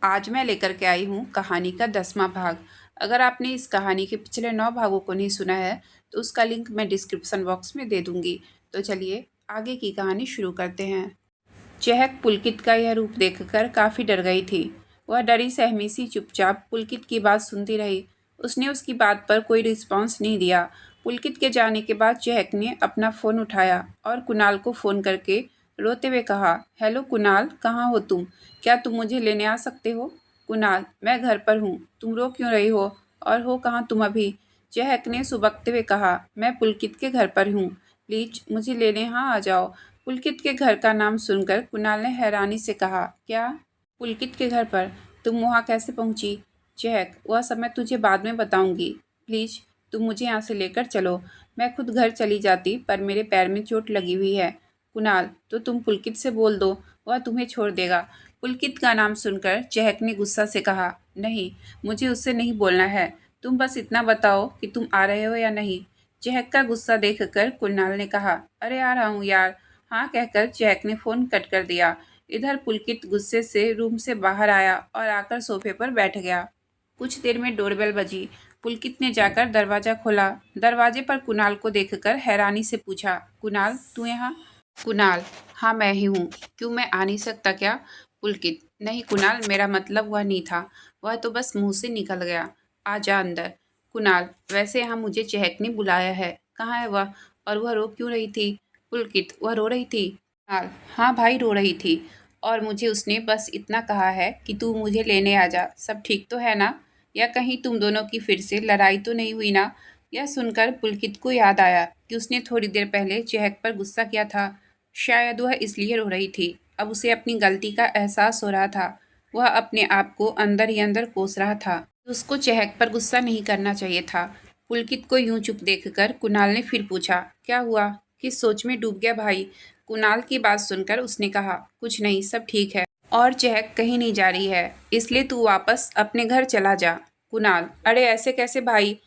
आज मैं लेकर के आई हूँ कहानी का 10वां भाग। अगर आपने इस कहानी के पिछले 9 भागों को नहीं सुना है तो उसका लिंक मैं डिस्क्रिप्शन बॉक्स में दे दूँगी। तो चलिए आगे की कहानी शुरू करते हैं। चहक पुलकित का यह रूप देखकर काफ़ी डर गई थी। वह डरी सहमी सी चुपचाप पुलकित की बात सुनती रही। उसने उसकी बात पर कोई रिस्पॉन्स नहीं दिया। पुलकित के जाने के बाद चहक ने अपना फ़ोन उठाया और कुणाल को फ़ोन करके रोते हुए कहा, हेलो कुणाल, कहाँ हो तुम? क्या तुम मुझे लेने आ सकते हो? कुणाल, मैं घर पर हूँ। तुम रो क्यों रही हो? और हो कहाँ तुम अभी? चहक ने सुबकते हुए कहा, मैं पुलकित के घर पर हूँ। प्लीज मुझे लेने यहाँ आ जाओ। पुलकित के घर का नाम सुनकर कुणाल ने हैरानी से कहा, क्या? पुलकित के घर पर? तुम वहाँ कैसे पहुँची? चहक, वह सब मैं तुझे बाद में बताऊँगी। प्लीज तुम मुझे यहाँ से लेकर चलो। मैं खुद घर चली जाती पर मेरे पैर में चोट लगी हुई है। कुणाल, तो तुम पुलकित से बोल दो, वह तुम्हें छोड़ देगा। पुलकित का नाम सुनकर चहक ने गुस्सा से कहा, नहीं, मुझे उससे नहीं बोलना है। तुम बस इतना बताओ कि तुम आ रहे हो या नहीं। चहक का गुस्सा देखकर कुणाल ने कहा, अरे आ रहा हूँ यार। हाँ कहकर चहक ने फ़ोन कट कर दिया। इधर पुलकित गुस्से से रूम से बाहर आया और आकर सोफे पर बैठ गया। कुछ देर में डोरबेल बजी। पुलकित ने जाकर दरवाज़ा खोला। दरवाजे पर कुणाल को देखकर हैरानी से पूछा, कुणाल, तू यहाँ? कुणाल, हाँ मैं ही हूँ। क्यों, मैं आ नहीं सकता क्या? पुलकित, नहीं कुणाल, मेरा मतलब वह नहीं था। वह तो बस मुंह से निकल गया। आ जा अंदर। कुणाल, वैसे यहाँ मुझे चहक ने बुलाया है। कहाँ है वह? और वह रो क्यों रही थी? पुलकित, वह रो रही थी? कुणाल, हाँ भाई रो रही थी। और मुझे उसने बस इतना कहा है कि तू मुझे लेने आ जा। सब ठीक तो है ना? या कहीं तुम दोनों की फिर से लड़ाई तो नहीं हुई ना? यह सुनकर पुलकित को याद आया कि उसने थोड़ी देर पहले चहक पर गुस्सा किया था। शायद वह इसलिए रो रही थी। अब उसे अपनी गलती का एहसास हो रहा था। वह अपने आप को अंदर ही अंदर कोस रहा था। उसको चहक पर गुस्सा नहीं करना चाहिए था। पुलकित को यूं चुप देखकर कुणाल ने फिर पूछा, क्या हुआ? किस सोच में डूब गया भाई? कुणाल की बात सुनकर उसने कहा, कुछ नहीं, सब ठीक है। और चहक कहीं नहीं जा रही है, इसलिए तू वापस अपने घर चला जा। कुणाल, अरे ऐसे कैसे भाई?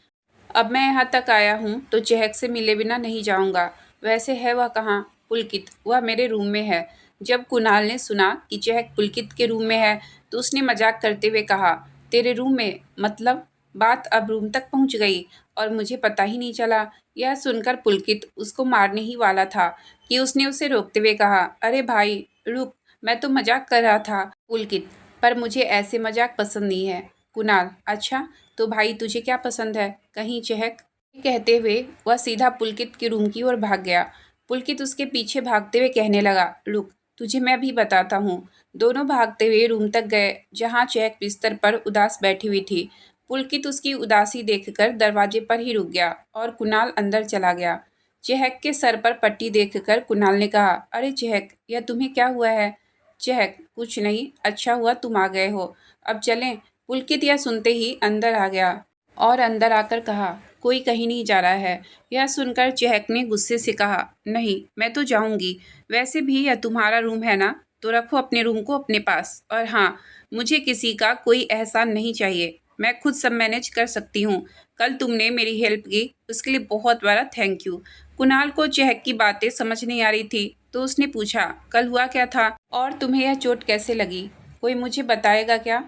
अब मैं यहाँ तक आया हूँ तो चहक से मिले बिना नहीं जाऊँगा। वैसे है वह कहाँ? पुलकित, वह मेरे रूम में है। जब कुणाल ने सुना कि चहक पुलकित के रूम में है तो उसने मजाक करते हुए कहा, तेरे रूम में? मतलब? बात अब रूम तक पहुँच गई और मुझे पता ही नहीं चला। यह सुनकर पुलकित उसको मारने ही वाला था कि उसने उसे रोकते हुए कहा, अरे भाई रुक, मैं तो मजाक कर रहा था। पुलकित, पर मुझे ऐसे मजाक पसंद नहीं है। कुणाल, अच्छा तो भाई तुझे क्या पसंद है? कहीं चहक? कहते हुए वह सीधा पुलकित के रूम की ओर भाग गया। पुलकित उसके पीछे भागते हुए कहने लगा, रुक, तुझे मैं भी बताता हूँ। दोनों भागते हुए रूम तक गए जहाँ चहक बिस्तर पर उदास बैठी हुई थी। पुलकित उसकी उदासी देखकर दरवाजे पर ही रुक गया और कुणाल अंदर चला गया। चहक के सर पर पट्टी देखकर कुणाल ने कहा, अरे चहक, यह तुम्हें क्या हुआ है? चहक, कुछ नहीं, अच्छा हुआ तुम आ गए हो। अब चलें? पुलकित यह सुनते ही अंदर आ गया और अंदर आकर कहा, कोई कहीं नहीं जा रहा है। यह सुनकर चहक ने गुस्से से कहा, नहीं मैं तो जाऊंगी। वैसे भी यह तुम्हारा रूम है ना, तो रखो अपने रूम को अपने पास। और हाँ, मुझे किसी का कोई एहसान नहीं चाहिए। मैं खुद सब मैनेज कर सकती हूँ। कल तुमने मेरी हेल्प की, उसके लिए बहुत बड़ा थैंक यू। कुणाल को चहक की बातें समझ नहीं आ रही थी तो उसने पूछा, कल हुआ क्या था और तुम्हें यह चोट कैसे लगी? कोई मुझे बताएगा क्या?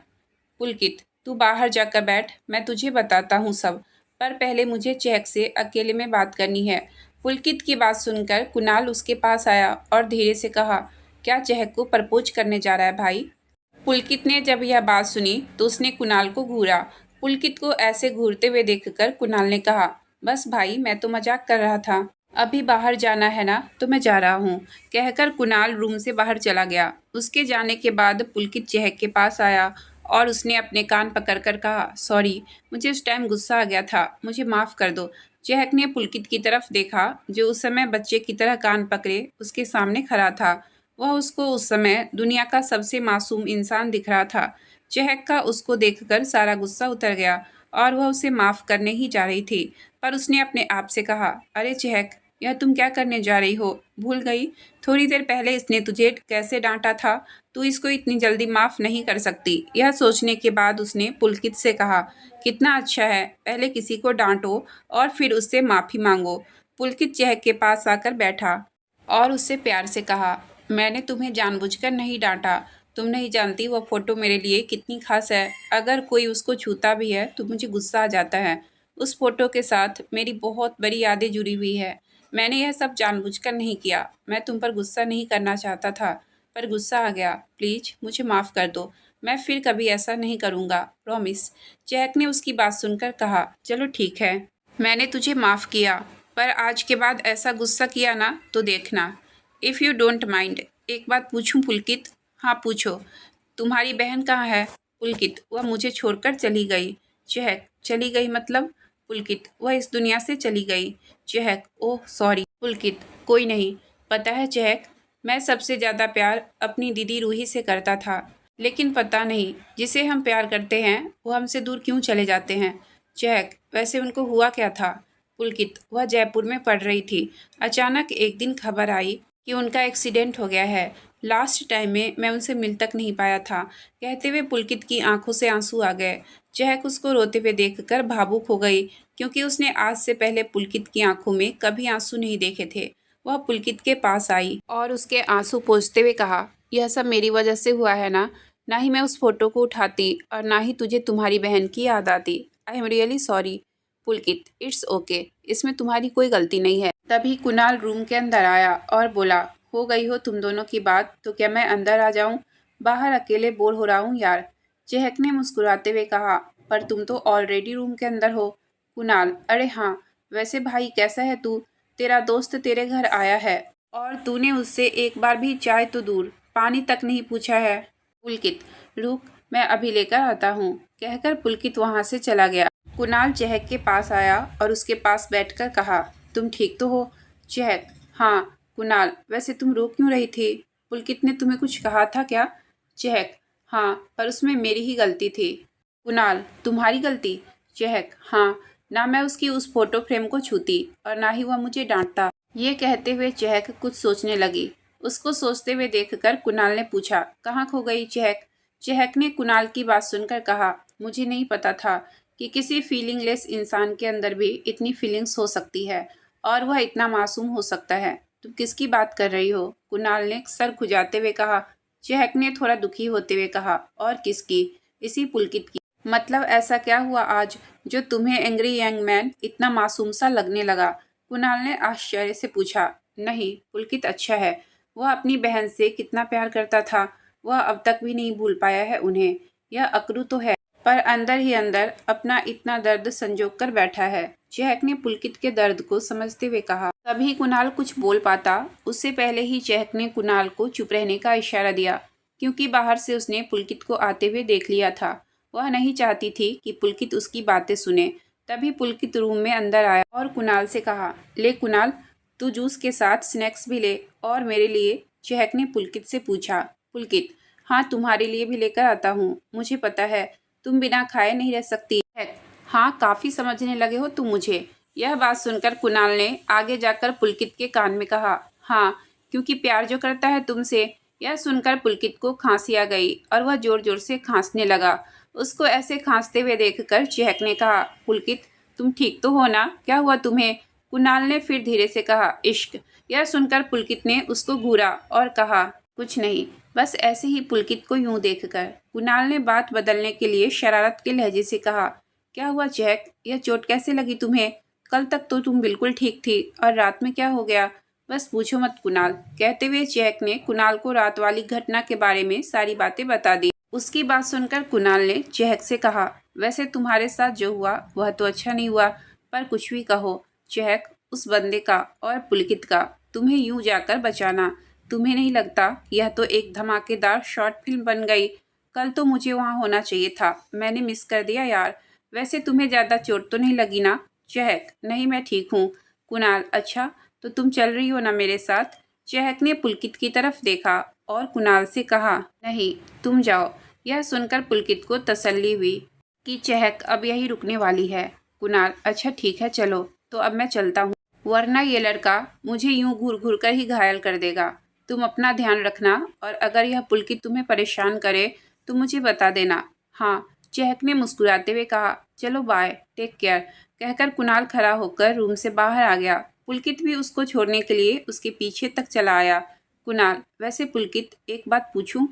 पुलकित, तू बाहर जाकर बैठ, मैं तुझे बताता हूँ सब। पर पहले मुझे चहक से अकेले में बात करनी है। पुलकित की बात सुनकर कुणाल उसके पास आया और धीरे से कहा, क्या चहक को प्रपोज करने जा रहा है भाई? पुलकित ने जब यह बात सुनी तो उसने कुणाल को घूरा। पुलकित को ऐसे घूरते हुए देखकर कुणाल ने कहा, बस भाई मैं तो मजाक कर रहा था। अभी बाहर जाना है ना तो मैं जा रहा हूँ, कहकर कुणाल रूम से बाहर चला गया। उसके जाने के बाद पुलकित चहक के पास आया और उसने अपने कान पकड़कर कहा, सॉरी, मुझे उस टाइम गुस्सा आ गया था, मुझे माफ़ कर दो। चहक ने पुलकित की तरफ देखा जो उस समय बच्चे की तरह कान पकड़े उसके सामने खड़ा था। वह उसको उस समय दुनिया का सबसे मासूम इंसान दिख रहा था। चहक का उसको देखकर सारा गुस्सा उतर गया और वह उसे माफ़ करने ही जा रही थी, पर उसने अपने आप से कहा, अरे चहक, यह तुम क्या करने जा रही हो? भूल गई? थोड़ी देर पहले इसने तुझे कैसे डांटा था। तू इसको इतनी जल्दी माफ़ नहीं कर सकती। यह सोचने के बाद उसने पुलकित से कहा, कितना अच्छा है, पहले किसी को डांटो और फिर उससे माफ़ी मांगो। पुलकित चहक के पास आकर बैठा और उससे प्यार से कहा, मैंने तुम्हें जानबूझकर नहीं डांटा। तुम नहीं जानती वो फ़ोटो मेरे लिए कितनी खास है। अगर कोई उसको छूता भी है तो मुझे गुस्सा आ जाता है। उस फ़ोटो के साथ मेरी बहुत बड़ी यादें जुड़ी हुई है। मैंने यह सब जानबूझकर नहीं किया। मैं तुम पर गुस्सा नहीं करना चाहता था, पर गुस्सा आ गया। प्लीज़ मुझे माफ़ कर दो। मैं फिर कभी ऐसा नहीं करूँगा, प्रॉमिस। चहक ने उसकी बात सुनकर कहा, चलो ठीक है, मैंने तुझे माफ़ किया, पर आज के बाद ऐसा गुस्सा किया ना तो देखना। इफ़ यू डोंट माइंड, एक बात पूछूं पुलकित? हाँ पूछो। तुम्हारी बहन कहाँ है? पुलकित, वह मुझे छोड़कर चली गई। चहक, चली गई मतलब? पुलकित, वह इस दुनिया से चली गई। चहक, ओह सॉरी। पुलकित, कोई नहीं। पता है चहक, मैं सबसे ज़्यादा प्यार अपनी दीदी रूही से करता था, लेकिन पता नहीं जिसे हम प्यार करते हैं वो हमसे दूर क्यों चले जाते हैं। चहक, वैसे उनको हुआ क्या था? पुलकित, वह जयपुर में पढ़ रही थी। अचानक एक दिन खबर आई कि उनका एक्सीडेंट हो गया है। लास्ट टाइम में मैं उनसे मिल तक नहीं पाया था। कहते हुए पुलकित की आंखों से आंसू आ गए। चहक उसको रोते हुए देखकर भावुक हो गई, क्योंकि उसने आज से पहले पुलकित की आंखों में कभी आंसू नहीं देखे थे। वह पुलकित के पास आई और उसके आंसू पोंछते हुए कहा, यह सब मेरी वजह से हुआ है ना? ना ही मैं उस फोटो को उठाती और ना ही तुझे तुम्हारी बहन की याद आती। I am really sorry. Pulkit, it's okay, इसमें तुम्हारी कोई गलती नहीं है। तभी कुणाल रूम के अंदर आया और बोला, हो गई हो तुम दोनों की बात तो क्या मैं अंदर आ जाऊं? बाहर अकेले बोर हो रहा हूं यार। चहक ने मुस्कुराते हुए कहा, पर तुम तो ऑलरेडी रूम के अंदर हो। कुणाल, अरे हाँ, वैसे भाई कैसा है तू? तेरा दोस्त तेरे घर आया है और तूने उससे एक बार भी चाय तो दूर पानी तक नहीं पूछा है। पुलकित, रुक, मैं अभी लेकर आता हूँ, कहकर पुलकित वहां से चला गया। कुणाल चहक के पास आया और उसके पास बैठकर कहा, तुम ठीक तो हो? चहक, हाँ। कुणाल, वैसे तुम रो क्यों रही थी? पुलकित ने तुम्हें कुछ कहा था क्या? चहक, हाँ, पर उसमें मेरी ही गलती थी। कुणाल, तुम्हारी गलती? चहक, हाँ, ना मैं उसकी उस फोटो फ्रेम को छूती और ना ही वह मुझे डांटता। ये कहते हुए चहक कुछ सोचने लगी। उसको सोचते हुए देखकर कुणाल ने पूछा, कहाँ खो गई चहक? चहक ने कुणाल की बात सुनकर कहा, मुझे नहीं पता था कि किसी फीलिंगलेस इंसान के अंदर भी इतनी फीलिंग्स हो सकती है और वह इतना मासूम हो सकता है। तुम किसकी बात कर रही हो? कुणाल ने सर खुजाते हुए कहा। चहक ने थोड़ा दुखी होते हुए कहा, और किसकी? इसी पुलकित की। मतलब ऐसा क्या हुआ आज जो तुम्हें एंग्री यंग मैन इतना मासूम सा लगने लगा? कुणाल ने आश्चर्य से पूछा। नहीं, पुलकित अच्छा है। वह अपनी बहन से कितना प्यार करता था, वह अब तक भी नहीं भूल पाया है उन्हें। यह अकरू तो है, पर अंदर ही अंदर अपना इतना दर्द संजो कर बैठा है। चहक ने पुलकित के दर्द को समझते हुए कहा। तभी कुणाल कुछ बोल पाता उससे पहले ही चहक ने कुणाल को चुप रहने का इशारा दिया, क्योंकि बाहर से उसने पुलकित को आते हुए देख लिया था। वह नहीं चाहती थी कि पुलकित उसकी बातें सुने। तभी पुलकित रूम में अंदर आया और कुणाल से कहा, ले कुणाल, तू जूस के साथ स्नैक्स भी ले और मेरे लिए। चहक ने पुलकित से पूछा। पुलकित, हाँ, तुम्हारे लिए भी लेकर आता हूँ। मुझे पता है तुम बिना खाए नहीं रह सकती है। हाँ, काफी समझने लगे हो तुम मुझे। यह बात सुनकर कुणाल ने आगे जाकर पुलकित के कान में कहा, हाँ, क्योंकि प्यार जो करता है तुमसे। यह सुनकर पुलकित को खांसी आ गई और वह जोर जोर से खांसने लगा। उसको ऐसे खांसते हुए देखकर चहक ने कहा, पुलकित, तुम ठीक तो हो ना? क्या हुआ तुम्हें? कुणाल ने फिर धीरे से कहा, इश्क। यह सुनकर पुलकित ने उसको घूरा और कहा, कुछ नहीं, बस ऐसे ही। पुलकित को यूं देखकर कुणाल ने बात बदलने के लिए शरारत के लहजे से कहा, क्या हुआ चहक? यह चोट कैसे लगी तुम्हें? कल तक तो तुम बिल्कुल ठीक थी, और रात में क्या हो गया? बस पूछो मत कुणाल, कहते हुए चहक ने कुणाल को रात वाली घटना के बारे में सारी बातें बता दी। उसकी बात सुनकर कुणाल ने चहक से कहा, वैसे तुम्हारे साथ जो हुआ वह तो अच्छा नहीं हुआ, पर कुछ भी कहो चहक, उस बंदे का और पुलकित का तुम्हें यूं जाकर बचाना, तुम्हें नहीं लगता यह तो एक धमाकेदार शॉर्ट फिल्म बन गई? कल तो मुझे वहां होना चाहिए था, मैंने मिस कर दिया यार। वैसे तुम्हें ज्यादा चोट तो नहीं लगी ना? चहक, नहीं, मैं ठीक हूँ। कुणाल, अच्छा, तो तुम चल रही हो ना मेरे साथ? चहक ने पुलकित की तरफ देखा और कुणाल से कहा, नहीं, तुम जाओ। यह सुनकर पुलकित को तसल्ली हुई कि चहक अब यही रुकने वाली है। कुणाल, अच्छा ठीक है, चलो, तो अब मैं चलता हूँ, वरना ये लड़का मुझे यूं घूर घूर कर ही घायल कर देगा। तुम अपना ध्यान रखना, और अगर यह पुलकित तुम्हें परेशान करे तो मुझे बता देना। हाँ, चहक ने मुस्कुराते हुए कहा, चलो बाय, टेक केयर, कहकर कुणाल खड़ा होकर रूम से बाहर आ गया। पुलकित भी उसको छोड़ने के लिए उसके पीछे तक चला आया। कुणाल, वैसे पुलकित, एक बात पूछूं?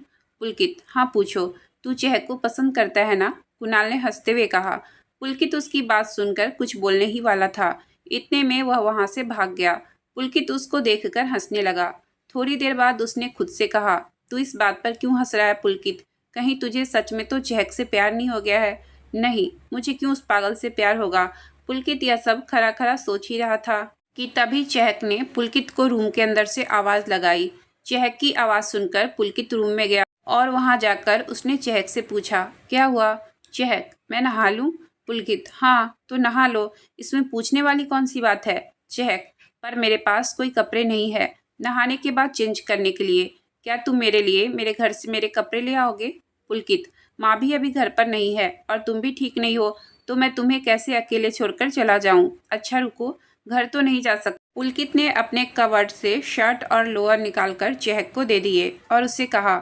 पुलकित, हाँ पूछो, तू चहक को पसंद करता है ना? कुणाल ने हंसते हुए कहा। पुलकित उसकी बात सुनकर कुछ बोलने ही वाला था, इतने में वह वहां से भाग गया। पुलकित उसको देखकर हंसने लगा। थोड़ी देर बाद उसने खुद से कहा, तू इस बात पर क्यों हंस रहा है पुलकित? कहीं तुझे सच में तो चहक से प्यार नहीं हो गया है? नहीं, मुझे क्यों उस पागल से प्यार होगा? पुलकित यह सब खरा खरा सोच ही रहा था कि तभी चहक ने पुलकित को रूम के अंदर से आवाज लगाई। चहक की आवाज सुनकर पुलकित रूम में गया और वहां जाकर उसने चहक से पूछा, क्या हुआ? चहक, मैं नहा लूं? पुलकित, हाँ तो नहा लो, इसमें पूछने वाली कौन सी बात है? चहक, पर मेरे पास कोई कपड़े नहीं है नहाने के बाद चेंज करने के लिए। क्या तुम मेरे लिए मेरे घर से मेरे कपड़े ले आओगे? पुलकित, माँ भी अभी घर पर नहीं है और तुम भी ठीक नहीं हो, तो मैं तुम्हें कैसे अकेले छोड़कर चला जाऊं? अच्छा रुको, घर तो नहीं जा सकता। पुलकित ने अपने कवर्ड से शर्ट और लोअर निकालकर चहक को दे दिए और उससे कहा,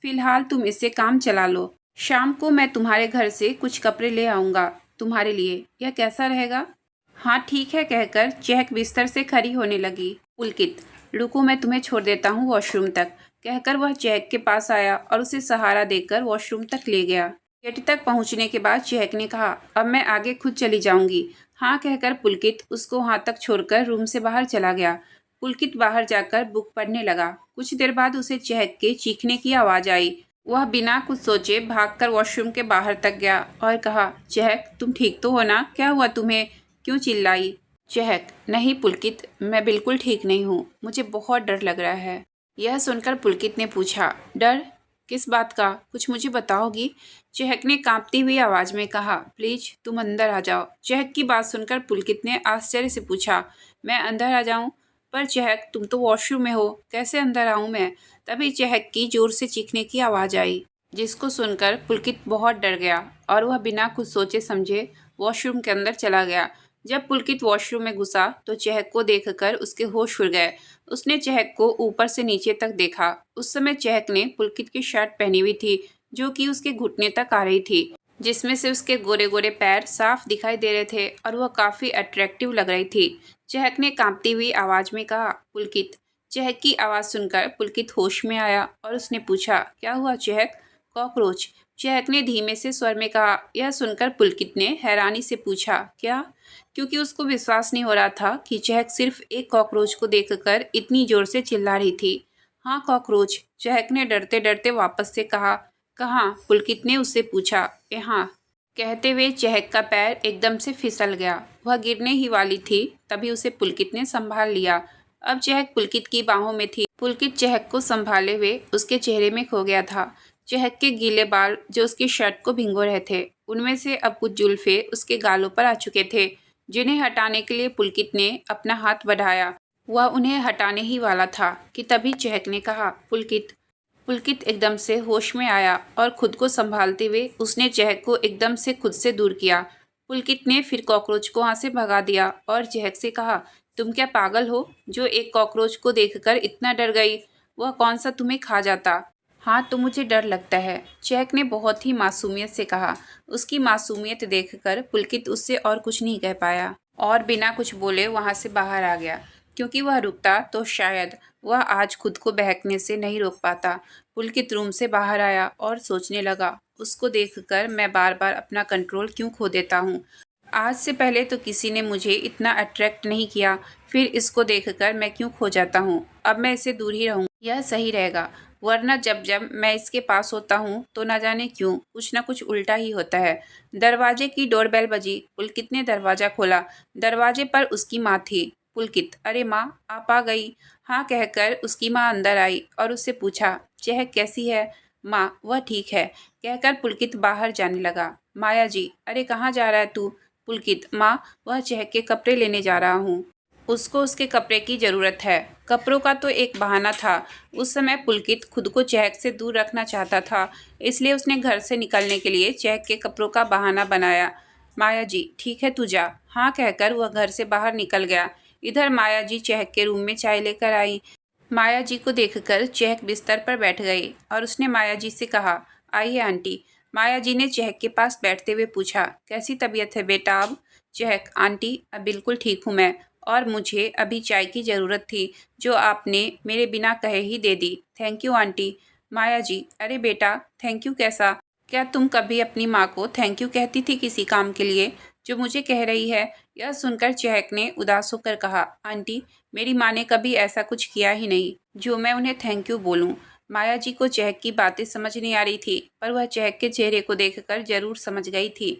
फिलहाल तुम इससे काम चला लो, शाम को मैं तुम्हारे घर से कुछ कपड़े ले आऊंगा तुम्हारे लिए, यह कैसा रहेगा? हाँ ठीक है, कहकर चहक बिस्तर से खड़ी होने लगी। पुलकित, रुको मैं तुम्हें छोड़ देता हूँ वॉशरूम तक, कहकर वह चहक के पास आया और उसे सहारा देकर वॉशरूम तक ले गया। गेट तक पहुंचने के बाद चहक ने कहा, अब मैं आगे खुद चली जाऊंगी। हाँ कहकर पुलकित उसको वहां तक छोड़कर रूम से बाहर चला गया। पुलकित बाहर जाकर बुक पढ़ने लगा। कुछ देर बाद उसे चहक के चीखने की आवाज आई। वह बिना कुछ सोचे भागकर वॉशरूम के बाहर तक गया और कहा, चहक तुम ठीक तो हो ना? क्या हुआ तुम्हें? क्यों चिल्लाई? चहक, नहीं पुलकित, मैं बिल्कुल ठीक नहीं हूँ, मुझे बहुत डर लग रहा है। यह सुनकर पुलकित ने पूछा, डर? किस बात का? कुछ मुझे बताओगी? चहक ने कांपती हुई आवाज में कहा, प्लीज तुम अंदर आ जाओ। चहक की बात सुनकर पुलकित ने आश्चर्य से पूछा, मैं अंदर आ जाऊं? पर चहक तुम तो वॉशरूम में हो, कैसे अंदर आऊं मैं? तभी चहक की जोर से चीखने की आवाज आई, जिसको सुनकर पुलकित बहुत डर गया और वह बिना कुछ सोचे समझे वॉशरूम के अंदर चला गया। जब पुलकित वॉशरूम में घुसा तो चहक को देखकर उसके होश उड़ गए। उसने चहक को ऊपर से नीचे तक देखा। उस समय चहक ने पुलकित की शर्ट पहनी हुई थी, जो कि उसके घुटने तक आ रही थी, जिसमें से उसके गोरे गोरे पैर साफ दिखाई दे रहे थे और वह काफी अट्रैक्टिव लग रही थी। चहक ने कांपती हुई आवाज में कहा, पुलकित। चहक की आवाज सुनकर पुलकित होश में आया और उसने पूछा, क्या हुआ चहक? कॉकरोच, चहक ने धीमे से स्वर में कहा। यह सुनकर पुलकित ने हैरानी से पूछा, क्या? क्योंकि उसको विश्वास नहीं हो रहा था कि चहक सिर्फ एक कॉकरोच को देखकर इतनी जोर से चिल्ला रही थी। हाँ कॉकरोच, चहक ने डरते डरते वापस से कहा। कहाँ? पुलकित ने उससे पूछा। यहाँ, कहते हुए चहक का पैर एकदम से फिसल गया। वह गिरने ही वाली थी, तभी उसे पुलकित ने संभाल लिया। अब चहक पुलकित की बाहों में थी। पुलकित चहक को संभाले हुए उसके चेहरे में खो गया था। चहक के गीले बाल जो उसकी शर्ट को भिगो रहे थे, उनमें से अब कुछ जुल्फे उसके गालों पर आ चुके थे, जिन्हें हटाने के लिए पुलकित ने अपना हाथ बढ़ाया। वह उन्हें हटाने ही वाला था कि तभी चहक ने कहा, पुलकित। पुलकित एकदम से होश में आया और खुद को संभालते हुए उसने चहक को एकदम से खुद से दूर किया। पुलकित ने फिर कॉकरोच को वहां से भगा दिया और चहक से कहा, तुम क्या पागल हो जो एक कॉकरोच को देखकर इतना डर गई? वह कौन सा तुम्हें खा जाता? हाँ तो मुझे डर लगता है, चहक ने बहुत ही मासूमियत से कहा। उसकी मासूमियत देखकर पुलकित उससे और कुछ नहीं कह पाया और बिना कुछ बोले वहां से बाहर आ गया। क्योंकि वह रुकता तो शायद वह आज खुद को बहकने से नहीं रोक पाता। पुलकित रूम से बाहर आया और सोचने लगा, उसको देखकर मैं बार बार अपना कंट्रोल क्यों खो देता हूँ। आज से पहले तो किसी ने मुझे इतना अट्रैक्ट नहीं किया, फिर इसको देखकर मैं क्यों खो जाता हूँ। अब मैं इससे दूर ही रहूँ, यह सही रहेगा। वरना जब जब मैं इसके पास होता हूँ तो न जाने क्यों कुछ न कुछ उल्टा ही होता है। दरवाजे की डोरबेल बजी। पुलकित ने दरवाजा खोला। दरवाजे पर उसकी माँ थी। पुलकित, अरे माँ, आप आ गई? हाँ कहकर उसकी माँ अंदर आई और उससे पूछा, चहक कैसी है? माँ, वह ठीक है, कहकर पुलकित बाहर जाने लगा। माया जी, अरे कहाँ जा रहा है तू? पुलकित, माँ, वह चहक के कपड़े लेने जा रहा हूँ, उसको उसके कपड़े की ज़रूरत है। कपड़ों का तो एक बहाना था। उस समय पुलकित खुद को चहक से दूर रखना चाहता था, इसलिए उसने घर से निकलने के लिए चहक के कपड़ों का बहाना बनाया। माया जी, ठीक है तू जा, हाँ कहकर वह घर से बाहर निकल गया। इधर माया जी चहक के रूम में चाय लेकर आई। माया जी को देखकर चहक बिस्तर पर बैठ गई और उसने माया जी से कहा, आइए आंटी। माया जी ने चहक के पास बैठते हुए पूछा, कैसी तबीयत है बेटा अब? चहक, आंटी अब बिल्कुल ठीक हूँ मैं, और मुझे अभी चाय की ज़रूरत थी जो आपने मेरे बिना कहे ही दे दी। Thank you aunty. Maya ji, अरे बेटा, थैंक यू कैसा? क्या तुम कभी अपनी माँ को थैंक यू कहती थी किसी काम के लिए जो मुझे कह रही है? यह सुनकर चहक ने उदास होकर कहा, आंटी, मेरी माँ ने कभी ऐसा कुछ किया ही नहीं जो मैं उन्हें थैंक यू बोलूँ। माया जी को चहक की बातें समझ नहीं आ रही थी, पर वह चहक के चेहरे को देखकर जरूर समझ गई थी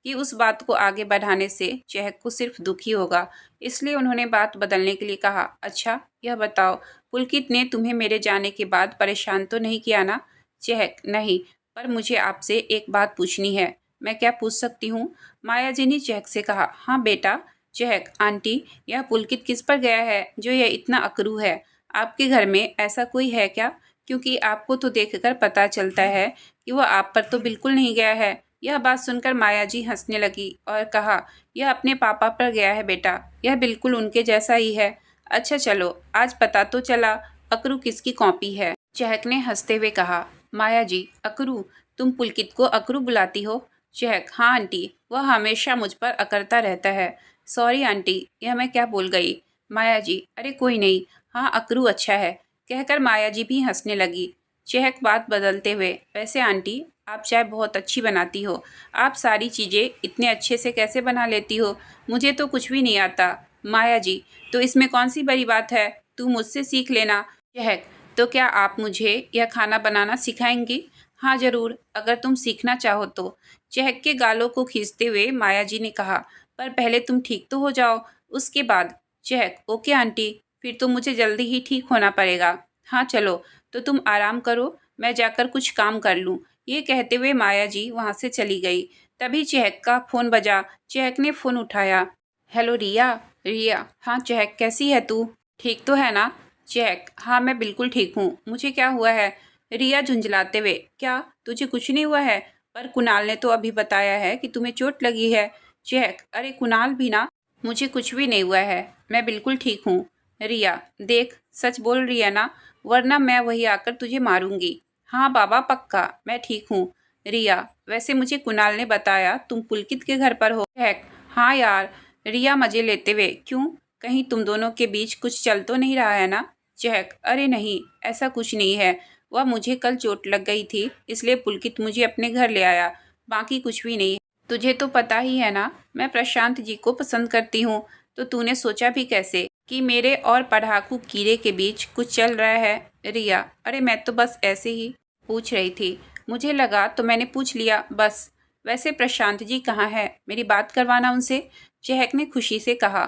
कि उस बात को आगे बढ़ाने से चहक को सिर्फ दुख ही होगा। इसलिए उन्होंने बात बदलने के लिए कहा, अच्छा, यह बताओ, पुलकित ने तुम्हें मेरे जाने के बाद परेशान तो नहीं किया ना? चहक, नहीं, पर मुझे आपसे एक बात पूछनी है। मैं क्या पूछ सकती हूँ? माया जी ने चहक से कहा, हाँ बेटा। चहक, आंटी, यह पुलकित किस पर गया है जो यह इतना अकरू है? आपके घर में ऐसा कोई है क्या? क्योंकि आपको तो देखकर पता चलता है कि वह आप पर तो बिल्कुल नहीं गया है। यह बात सुनकर माया जी हंसने लगी और कहा, यह अपने पापा पर गया है बेटा, यह बिल्कुल उनके जैसा ही है। अच्छा चलो, आज पता तो चला अकरू किसकी कॉपी है। चहक ने हंसते हुए कहा, माया जी, अकरू? तुम पुलकित को अकरू बुलाती हो? चहक, हाँ आंटी, वह हमेशा मुझ पर अकड़ता रहता है। सॉरी आंटी, यह मैं क्या बोल गई। माया जी, अरे कोई नहीं, हाँ अकरू अच्छा है, कहकर माया जी भी हंसने लगी। चहक बात बदलते हुए, वैसे आंटी, आप चाय बहुत अच्छी बनाती हो। आप सारी चीज़ें इतने अच्छे से कैसे बना लेती हो? मुझे तो कुछ भी नहीं आता। माया जी, तो इसमें कौन सी बड़ी बात है, तू मुझसे सीख लेना। चहक, तो क्या आप मुझे यह खाना बनाना सिखाएंगी? हाँ ज़रूर, अगर तुम सीखना चाहो तो। चहक के गालों को खींचते हुए माया जी ने कहा, पर पहले तुम ठीक तो हो जाओ, उसके बाद। चहक, ओके आंटी, फिर तो मुझे जल्दी ही ठीक होना पड़ेगा। हाँ चलो, तो तुम आराम करो, मैं जाकर कुछ काम कर लूँ। ये कहते हुए माया जी वहाँ से चली गई। तभी चहक का फ़ोन बजा। चहक ने फ़ोन उठाया। हेलो रिया। रिया, हाँ चहक, कैसी है तू? ठीक तो है ना? चहक, हाँ मैं बिल्कुल ठीक हूँ, मुझे क्या हुआ है? रिया झुंझलाते हुए, क्या तुझे कुछ नहीं हुआ है? पर कुणाल ने तो अभी बताया है कि तुम्हें चोट लगी है। चहक, अरे कुणाल भी ना। मुझे कुछ भी नहीं हुआ है, मैं बिल्कुल ठीक हूँ। रिया, देख, सच बोल रही है ना, वरना मैं वही आकर तुझे मारूंगी। हाँ बाबा, पक्का मैं ठीक हूँ। रिया, वैसे मुझे कुणाल ने बताया तुम पुलकित के घर पर हो। चहक, हाँ यार। रिया मजे लेते हुए, क्यों, कहीं तुम दोनों के बीच कुछ चल तो नहीं रहा है ना? चहक, अरे नहीं, ऐसा कुछ नहीं है, वह मुझे कल चोट लग गई थी इसलिए पुलकित मुझे अपने घर ले आया, बाकी कुछ भी नहीं है। तुझे तो पता ही है ना, मैं प्रशांत जी को पसंद करती हूँ, तो तूने सोचा भी कैसे कि मेरे और पढ़ाकू कीड़े के बीच कुछ चल रहा है? रिया, अरे मैं तो बस ऐसे ही पूछ रही थी, मुझे लगा तो मैंने पूछ लिया बस। वैसे प्रशांत जी कहाँ है, मेरी बात करवाना उनसे। चहक ने खुशी से कहा।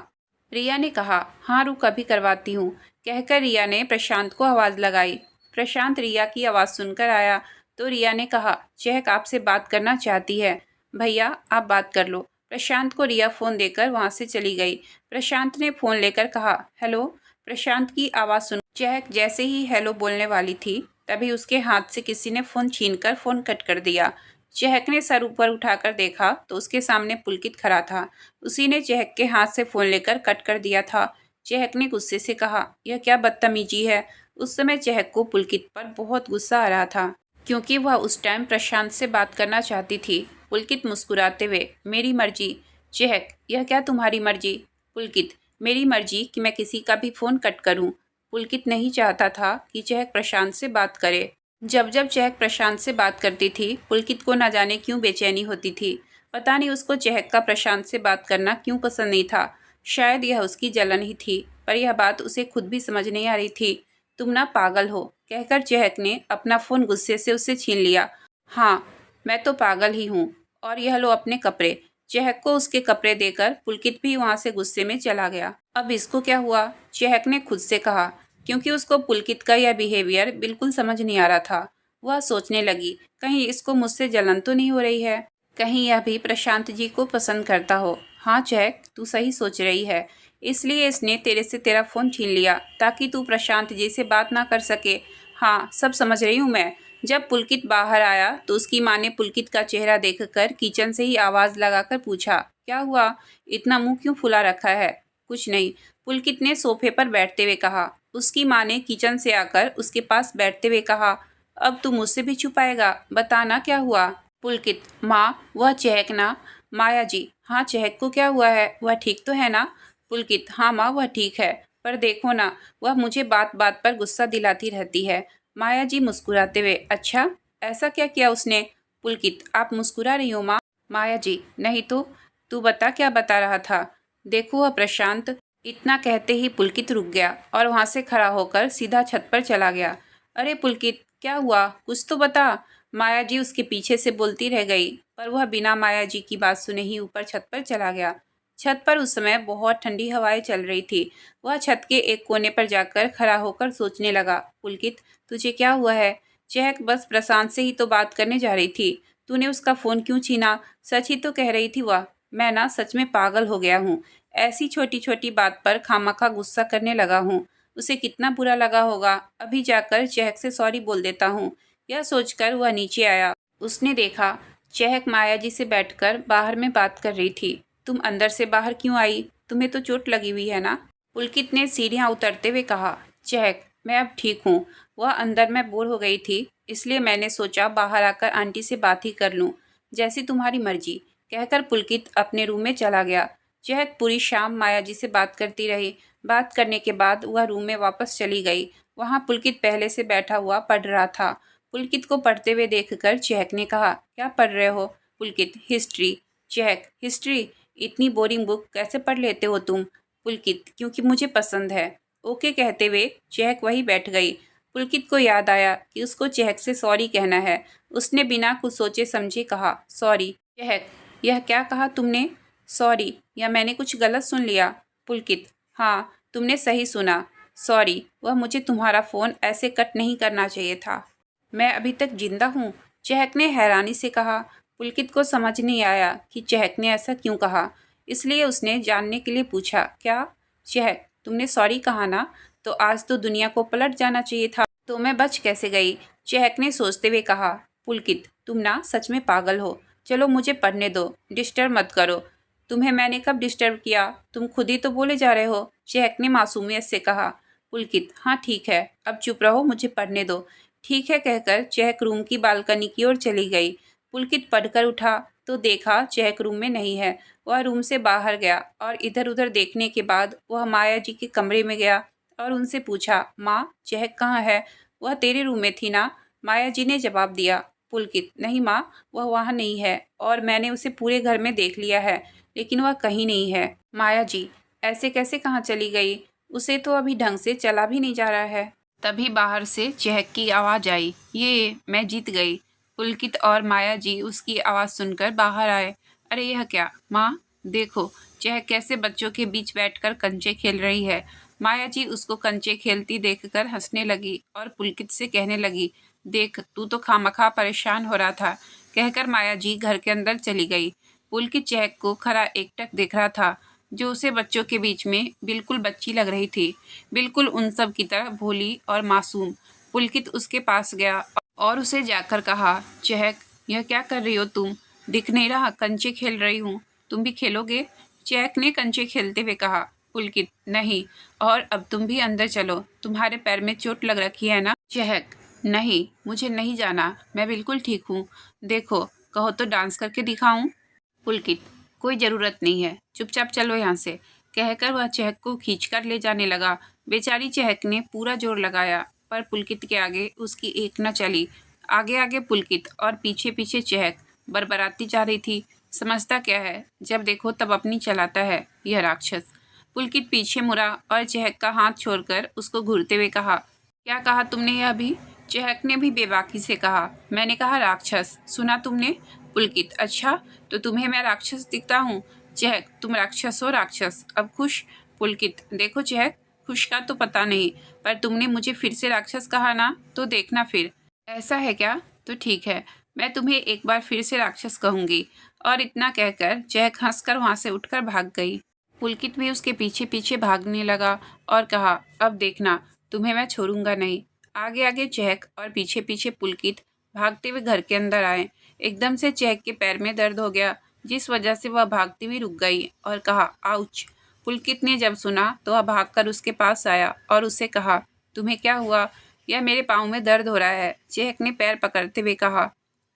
रिया ने कहा, हाँ रुक अभी करवाती हूँ, कहकर रिया ने प्रशांत को आवाज़ लगाई। प्रशांत रिया की आवाज़ सुनकर आया तो रिया ने कहा, चहक आपसे बात करना चाहती है। भैया आप बात कर लो। प्रशांत को रिया फ़ोन देकर वहाँ से चली गई। प्रशांत ने फ़ोन लेकर कहा, हेलो। प्रशांत की आवाज़ सुन चहक जैसे ही हेलो बोलने वाली थी तभी उसके हाथ से किसी ने फ़ोन छीनकर फ़ोन कट कर दिया। चहक ने सर ऊपर उठाकर देखा तो उसके सामने पुलकित खड़ा था। उसी ने चहक के हाथ से फ़ोन लेकर कट कर दिया था। चहक ने गुस्से से कहा, यह क्या बदतमीजी है? उस समय चहक को पुलकित पर बहुत गुस्सा आ रहा था क्योंकि वह उस टाइम प्रशांत से बात करना चाहती थी। पुलकित मुस्कुराते हुए, मेरी मर्जी। चहक, यह क्या तुम्हारी मर्जी? पुलकित, मेरी मर्जी कि मैं किसी का भी फ़ोन कट करूं। पुलकित नहीं चाहता था कि चहक प्रशांत से बात करे। जब जब चहक प्रशांत से बात करती थी पुलकित को न जाने क्यों बेचैनी होती थी। पता नहीं उसको चहक का प्रशांत से बात करना क्यों पसंद नहीं था। शायद यह उसकी जलन ही थी, पर यह बात उसे खुद भी समझ नहीं आ रही थी। तुम ना पागल हो, कहकर चहक ने अपना फ़ोन गुस्से से उससे छीन लिया। हाँ, मैं तो पागल ही हूँ, और यह लो अपने कपड़े। चहक को उसके कपड़े देकर पुलकित भी वहाँ से गुस्से में चला गया। अब इसको क्या हुआ? चहक ने खुद से कहा, क्योंकि उसको पुलकित का यह बिहेवियर बिल्कुल समझ नहीं आ रहा था। वह सोचने लगी, कहीं इसको मुझसे जलन तो नहीं हो रही है, कहीं यह भी प्रशांत जी को पसंद करता हो। हाँ चहक, तू सही सोच रही है, इसलिए इसने तेरे से तेरा फ़ोन छीन लिया ताकि तू प्रशांत जी से बात ना कर सके। हाँ, सब समझ रही हूँ मैं। जब पुलकित बाहर आया तो उसकी माँ ने पुलकित का चेहरा देखकर किचन से ही आवाज़ लगाकर पूछा, क्या हुआ, इतना मुंह क्यों फुला रखा है? कुछ नहीं, पुलकित ने सोफे पर बैठते हुए कहा। उसकी माँ ने किचन से आकर उसके पास बैठते हुए कहा, अब तू मुझसे भी छुपाएगा, बताना क्या हुआ? पुलकित, माँ वह चहक ना। माया जी, हाँ चहक को क्या हुआ है, वह ठीक तो है ना? पुलकित, हाँ माँ वह ठीक है, पर देखो ना, वह मुझे बात बात पर गुस्सा दिलाती रहती है। माया जी मुस्कुराते हुए, अच्छा ऐसा क्या किया उसने? पुलकित, आप मुस्कुरा रही हो माँ? माया जी, नहीं तो। तू बता, क्या बता रहा था? देखो वह प्रशांत। इतना कहते ही पुलकित रुक गया और वहां से खड़ा होकर सीधा छत पर चला गया। अरे पुलकित, क्या हुआ? कुछ तो बता। माया जी उसके पीछे से बोलती रह गई, पर वह बिना माया जी की बात सुने ही ऊपर छत पर चला गया। छत पर उस समय बहुत ठंडी हवाएं चल रही थी। वह छत के एक कोने पर जाकर खड़ा होकर सोचने लगा, पुलकित, तुझे क्या हुआ है? चहक बस प्रशांत से ही तो बात करने जा रही थी। तूने उसका फोन क्यों छीना? सच ही तो कह रही थी वह। मैं ना सच में पागल हो गया हूँ। ऐसी छोटी छोटी बात पर खामखा गुस्सा करने लगा हूँ। उसे कितना बुरा लगा होगा। अभी जाकर चहक से सॉरी बोल देता हूँ। यह सोचकर वह नीचे आया। उसने देखा चहक माया जी से बैठकर बाहर में बात कर रही थी। तुम अंदर से बाहर क्यों आई? तुम्हें तो चोट लगी हुई है ना? पुलकित ने सीढ़ियाँ उतरते हुए कहा। चहक, मैं अब ठीक हूँ। वह अंदर में बोर हो गई थी, इसलिए मैंने सोचा बाहर आकर आंटी से बात ही कर लूँ। जैसी तुम्हारी मर्जी, कहकर पुलकित अपने रूम में चला गया। चहक पूरी शाम माया जी से बात करती रही। बात करने के बाद वह रूम में वापस चली गई। वहाँ पुलकित पहले से बैठा हुआ पढ़ रहा था। पुलकित को पढ़ते हुए देखकर चहक ने कहा, क्या पढ़ रहे हो? पुलकित, हिस्ट्री। चहक, हिस्ट्री? इतनी बोरिंग बुक कैसे पढ़ लेते हो तुम? पुलकित, क्योंकि मुझे पसंद है। ओके कहते हुए चहक वहीं बैठ गई। पुलकित को याद आया कि उसको चहक से सॉरी कहना है। उसने बिना कुछ सोचे समझे कहा, सॉरी। चहक, यह क्या कहा तुमने? सॉरी, या मैंने कुछ गलत सुन लिया? पुलकित, हाँ तुमने सही सुना। सॉरी, वह मुझे तुम्हारा फ़ोन ऐसे कट नहीं करना चाहिए था। मैं अभी तक जिंदा हूँ? चहक ने हैरानी से कहा। पुलकित को समझ नहीं आया कि चहक ने ऐसा क्यों कहा, इसलिए उसने जानने के लिए पूछा, क्या? चहक, तुमने सॉरी कहा ना, तो आज तो दुनिया को पलट जाना चाहिए था। तो मैं बच कैसे गई? चहक ने सोचते हुए कहा। पुलकित, तुम ना सच में पागल हो। चलो मुझे पढ़ने दो, डिस्टर्ब मत करो। तुम्हें मैंने कब डिस्टर्ब किया? तुम खुद ही तो बोले जा रहे हो। चहक ने मासूमियत से कहा। पुलकित, हाँ ठीक है, अब चुप रहो, मुझे पढ़ने दो। ठीक है कहकर चहक रूम की बालकनी की ओर चली गई। पुलकित पढ़कर उठा तो देखा चहक रूम में नहीं है। वह रूम से बाहर गया और इधर उधर देखने के बाद वह माया जी के कमरे में गया और उनसे पूछा, माँ चहक कहाँ है? वह तेरे रूम में थी ना? माया जी ने जवाब दिया। पुलकित, नहीं माँ, वह वहाँ नहीं है और मैंने उसे पूरे घर में देख लिया है, लेकिन वह कहीं नहीं है। माया जी, ऐसे कैसे कहाँ चली गई? उसे तो अभी ढंग से चला भी नहीं जा रहा है। तभी बाहर से चहक की आवाज़ आई, ये मैं जीत गई। पुलकित और माया जी उसकी आवाज़ सुनकर बाहर आए। अरे यह क्या? माँ देखो, चहक कैसे बच्चों के बीच बैठकर कंचे खेल रही है। माया जी उसको कंचे खेलती देखकर हंसने लगी और पुलकित से कहने लगी, देख तू तो खामखा परेशान हो रहा था। कहकर माया जी घर के अंदर चली गई। पुलकित चहक को खड़ा एकटक देख रहा था, जो उसे बच्चों के बीच में बिल्कुल बच्ची लग रही थी, बिल्कुल उन सब की तरह भोली और मासूम। पुलकित उसके पास गया और उसे जाकर कहा, चहक यह क्या कर रही हो तुम? दिख नहीं रहा कंचे खेल रही हूँ, तुम भी खेलोगे? चहक ने कंचे खेलते हुए कहा। पुलकित, नहीं, और अब तुम भी अंदर चलो, तुम्हारे पैर में चोट लग रखी है ना? चहक, नहीं, मुझे नहीं जाना, मैं बिल्कुल ठीक हूँ। देखो, कहो तो डांस करके दिखाऊं? पुलकित, कोई ज़रूरत नहीं है, चुपचाप चलो यहाँ से। कहकर वह चहक को खींचकर ले जाने लगा। बेचारी चहक ने पूरा जोर लगाया, पर पुलकित के आगे उसकी एक न चली। आगे आगे पुलकित और पीछे पीछे चहक बरबराती जा रही थी। समझता क्या है, जब देखो तब अपनी चलाता है यह राक्षस। पुलकित पीछे मुड़ा और चहक का हाथ छोड़कर उसको घूरते हुए कहा, क्या कहा तुमने यह अभी? चहक ने भी बेबाकी से कहा, मैंने कहा राक्षस, सुना तुमने? पुलकित, अच्छा तो तुम्हें मैं राक्षस दिखता हूँ? चहक, तुम राक्षस हो राक्षस, अब खुश? पुलकित, देखो चहक, खुश का तो पता नहीं, पर तुमने मुझे फिर से राक्षस कहा ना, तो देखना फिर। ऐसा है क्या? तो ठीक है, मैं तुम्हें एक बार फिर से राक्षस कहूँगी। और इतना कहकर चहक हंसकर वहाँ से उठकर भाग गई। पुलकित भी उसके पीछे पीछे भागने लगा और कहा, अब देखना, तुम्हें मैं छोड़ूंगा नहीं। आगे आगे चहक और पीछे पीछे पुलकित भागते हुए घर के अंदर आए। एकदम से चहक के पैर में दर्द हो गया, जिस वजह से वह भागती हुई रुक गई और कहा, आउच। पुलकित ने जब सुना तो वह भागकर उसके पास आया और उससे कहा, तुम्हें क्या हुआ? यह मेरे पाँव में दर्द हो रहा है, चहक ने पैर पकड़ते हुए कहा।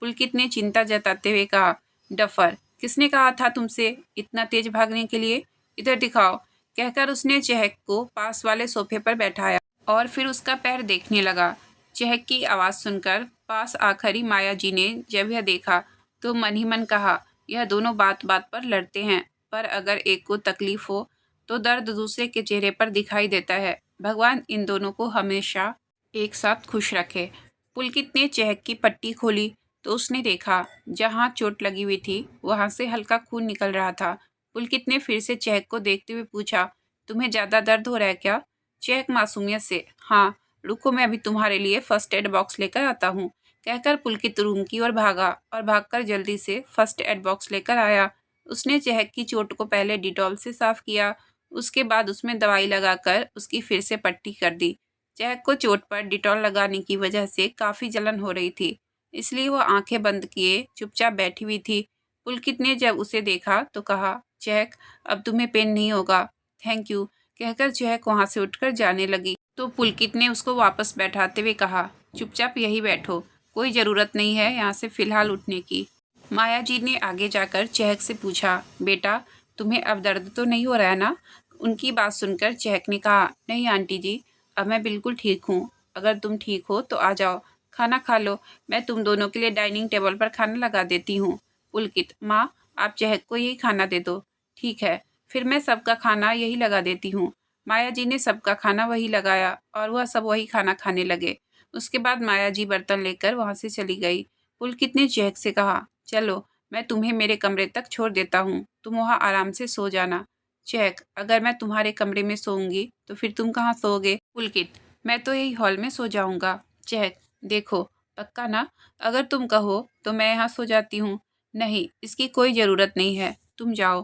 पुलकित ने चिंता जताते हुए कहा, डफर, किसने कहा था तुमसे इतना तेज भागने के लिए? इधर दिखाओ। कहकर उसने चहक को पास वाले सोफे पर बैठाया और फिर उसका पैर देखने लगा। चहक की आवाज़ सुनकर पास आकर ही माया जी ने जब यह देखा तो मन ही मन कहा, यह दोनों बात बात पर लड़ते हैं, पर अगर एक को तकलीफ हो तो दर्द दूसरे के चेहरे पर दिखाई देता है। भगवान इन दोनों को हमेशा एक साथ खुश रखे। पुलकित ने चहक की पट्टी खोली तो उसने देखा जहाँ चोट लगी हुई थी वहाँ से हल्का खून निकल रहा था। पुलकित ने फिर से चहक को देखते हुए पूछा, तुम्हें ज़्यादा दर्द हो रहा है क्या? चहक मासूमियत से, हाँ, रुको मैं अभी तुम्हारे लिए फर्स्ट एड बॉक्स लेकर आता हूँ, कहकर पुलकित रूम की ओर भागा और भागकर जल्दी से फर्स्ट एड बॉक्स लेकर आया। उसने चहक की चोट को पहले डिटॉल से साफ किया, उसके बाद उसमें दवाई लगाकर उसकी फिर से पट्टी कर दी। चहक को चोट पर डिटॉल लगाने की वजह से काफ़ी जलन हो रही थी, इसलिए वो आंखें बंद किए चुपचाप बैठी हुई थी। पुलकित ने जब उसे देखा तो कहा, चहक अब तुम्हें पेन नहीं होगा, थैंक यू, कहकर चहक वहाँ से उठकर जाने लगी तो पुलकित ने उसको वापस बैठाते हुए कहा, चुपचाप यही बैठो, कोई ज़रूरत नहीं है यहाँ से फ़िलहाल उठने की। माया जी ने आगे जाकर चहक से पूछा, बेटा तुम्हें अब दर्द तो नहीं हो रहा है ना? उनकी बात सुनकर चहक ने कहा, नहीं आंटी जी, अब मैं बिल्कुल ठीक हूँ। अगर तुम ठीक हो तो आ जाओ, खाना खा लो, मैं तुम दोनों के लिए डाइनिंग टेबल पर खाना लगा देती हूँ। पुलकित, माँ आप चहक को यही खाना दे दो। ठीक है, फिर मैं सबका खाना यही लगा देती हूँ। माया जी ने सबका खाना वही लगाया और वह सब वही खाना खाने लगे। उसके बाद माया जी बर्तन लेकर वहाँ से चली गई। पुलकित ने चहक से कहा, चलो मैं तुम्हें मेरे कमरे तक छोड़ देता हूँ, तुम वहाँ आराम से सो जाना। चहक, अगर मैं तुम्हारे कमरे में सोऊंगी तो फिर तुम कहाँ सोओगे? पुलकित, मैं तो यही हॉल में सो जाऊंगा। चहक, देखो पक्का ना? अगर तुम कहो तो मैं यहाँ सो जाती हूँ। नहीं, इसकी कोई ज़रूरत नहीं है, तुम जाओ,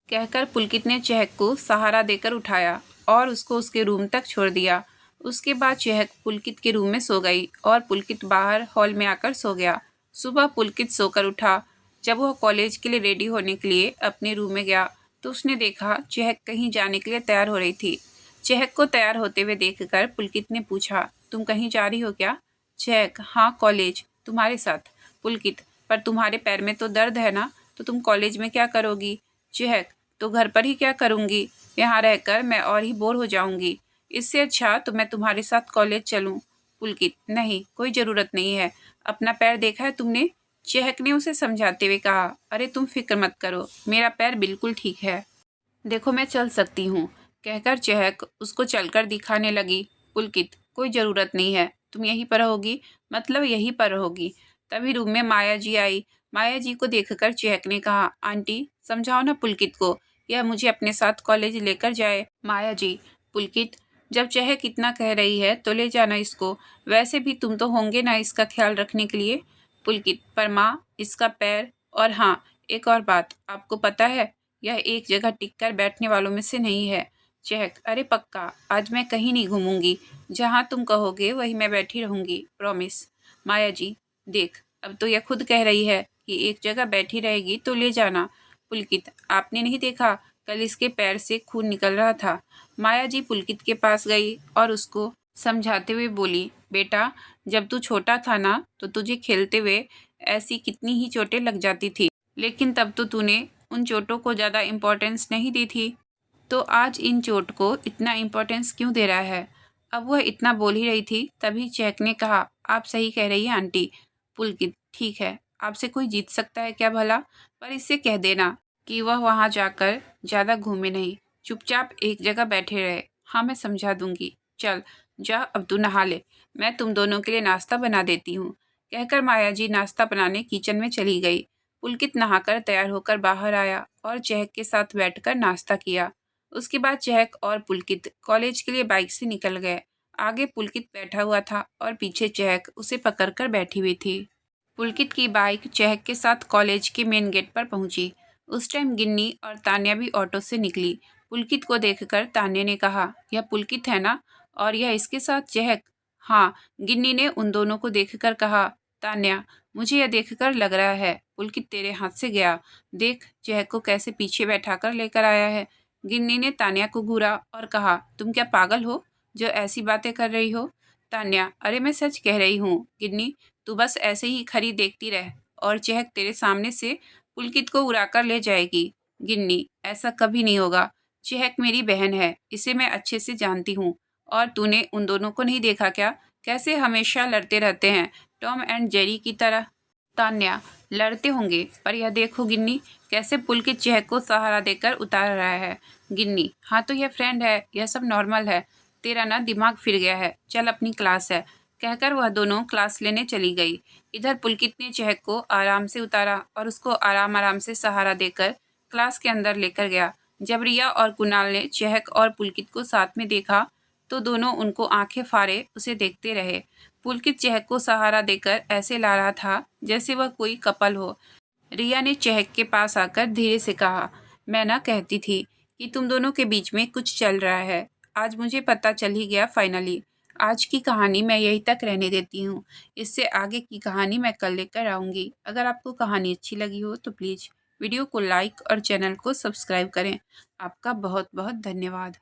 कहकर पुलकित ने चहक को सहारा देकर उठाया और उसको उसके रूम तक छोड़ दिया। उसके बाद चहक पुलकित के रूम में सो गई और पुलकित बाहर हॉल में आकर सो गया। सुबह पुलकित सोकर उठा। जब वह कॉलेज के लिए रेडी होने के लिए अपने रूम में गया तो उसने देखा चहक कहीं जाने के लिए तैयार हो रही थी। चहक को तैयार होते हुए देखकर पुलकित ने पूछा, तुम कहीं जा रही हो क्या? चहक, हाँ कॉलेज, तुम्हारे साथ। पुलकित, पर तुम्हारे पैर में तो दर्द है ना, तो तुम कॉलेज में क्या करोगी? चहक, तो घर पर ही क्या करूँगी, यहाँ रहकर मैं और ही बोर हो जाऊँगी, इससे अच्छा तो मैं तुम्हारे साथ कॉलेज चलूँ। पुलकित, नहीं, कोई ज़रूरत नहीं है, अपना पैर देखा है तुमने? चहक ने उसे समझाते हुए कहा, अरे तुम फिक्र मत करो, मेरा पैर बिल्कुल ठीक है, देखो मैं चल सकती हूँ, कहकर चहक उसको चलकर दिखाने लगी। पुलकित, कोई ज़रूरत नहीं है, तुम यहीं पर रहोगी, मतलब यहीं पर रहोगी। तभी रूम में माया जी आई। माया जी को देखकर चहक ने कहा, आंटी समझाओ ना पुलकित को, यह मुझे अपने साथ कॉलेज लेकर जाए। माया जी, पुलकित, जब चहक इतना कह रही है तो ले जाना इसको, वैसे भी तुम तो होंगे ना इसका ख्याल रखने के लिए। पुलकित, पर माँ इसका पैर, और हाँ एक और बात, आपको पता है यह एक जगह टिककर बैठने वालों में से नहीं है। चहक, अरे पक्का, आज मैं कहीं नहीं घूमूंगी, जहाँ तुम कहोगे वहीं मैं बैठी रहूंगी, प्रॉमिस। माया जी, देख अब तो यह खुद कह रही है कि एक जगह बैठी रहेगी तो ले जाना। पुलकित, आपने नहीं देखा कल इसके पैर से खून निकल रहा था? माया जी पुलकित के पास गई और उसको समझाते हुए बोली, बेटा जब तू छोटा था ना तो तुझे खेलते हुए ऐसी कितनी ही चोटें लग जाती थी, लेकिन तब तो तूने उन चोटों को ज़्यादा इम्पोर्टेंस नहीं दी थी, तो आज इन चोट को इतना इम्पोर्टेंस क्यों दे रहा है? अब वह इतना बोल ही रही थी तभी चहक ने कहा, आप सही कह रही हैं आंटी। पुलकित, ठीक है, आपसे कोई जीत सकता है क्या भला? पर इससे कह देना कि वह वहाँ जाकर ज़्यादा घूमे नहीं, चुपचाप एक जगह बैठे रहे। हाँ मैं समझा दूंगी, चल जा अब तू नहा ले, मैं तुम दोनों के लिए नाश्ता बना देती हूँ, कहकर माया जी नाश्ता बनाने किचन में चली गई। पुलकित नहाकर तैयार होकर बाहर आया और चहक के साथ बैठकर नाश्ता किया। उसके बाद चहक और पुलकित कॉलेज के लिए बाइक से निकल गए। आगे पुलकित बैठा हुआ था और पीछे चहक उसे पकड़कर बैठी हुई थी। पुलकित की बाइक चहक के साथ कॉलेज के मेन गेट पर पहुंची। उस टाइम गिन्नी और तान्या भी ऑटो से निकली। पुलकित को देखकर तान्या ने कहा, यह पुलकित है ना, और यह इसके साथ चहक? हाँ, गिन्नी ने उन दोनों को देखकर कहा। तान्या, मुझे यह देखकर लग रहा है पुलकित तेरे हाथ से गया, देख चहक को कैसे पीछे बैठाकर लेकर आया है। गिन्नी ने तान्या को घूरा और कहा, तुम क्या पागल हो जो ऐसी बातें कर रही हो? तान्या, अरे मैं सच कह रही हूँ गिन्नी, तू बस ऐसे ही खड़ी देखती रह और चहक तेरे सामने से पुलकित को उड़ाकर ले जाएगी। गिन्नी, ऐसा कभी नहीं होगा, चहक मेरी बहन है, इसे मैं अच्छे से जानती हूँ, और तूने उन दोनों को नहीं देखा क्या कैसे हमेशा लड़ते रहते हैं, टॉम एंड जेरी की तरह। तान्या, लड़ते होंगे, पर यह देखो गिन्नी, कैसे पुलकित चेहक को सहारा देकर उतार रहा है। गिन्नी, हाँ तो यह फ्रेंड है, यह सब नॉर्मल है। तेरा ना दिमाग फिर गया है, चल अपनी क्लास है। कहकर वह दोनों क्लास लेने चली गई। इधर पुलकित ने चेहक को आराम से उतारा और उसको आराम आराम से सहारा देकर क्लास के अंदर लेकर गया। जब रिया और कुणाल ने चेहक और पुलकित को साथ में देखा तो दोनों उनको आंखें फाड़े उसे देखते रहे। पुलकित चेहक को सहारा देकर ऐसे ला रहा था जैसे वह कोई कपल हो। रिया ने चेहक के पास आकर धीरे से कहा, मैं ना कहती थी कि तुम दोनों के बीच में कुछ चल रहा है। आज मुझे पता चल ही गया फाइनली। आज की कहानी मैं यहीं तक रहने देती हूँ। इससे आगे की कहानी मैं कल लेकर आऊँगी। अगर आपको कहानी अच्छी लगी हो तो प्लीज़ वीडियो को लाइक और चैनल को सब्सक्राइब करें। आपका बहुत बहुत धन्यवाद।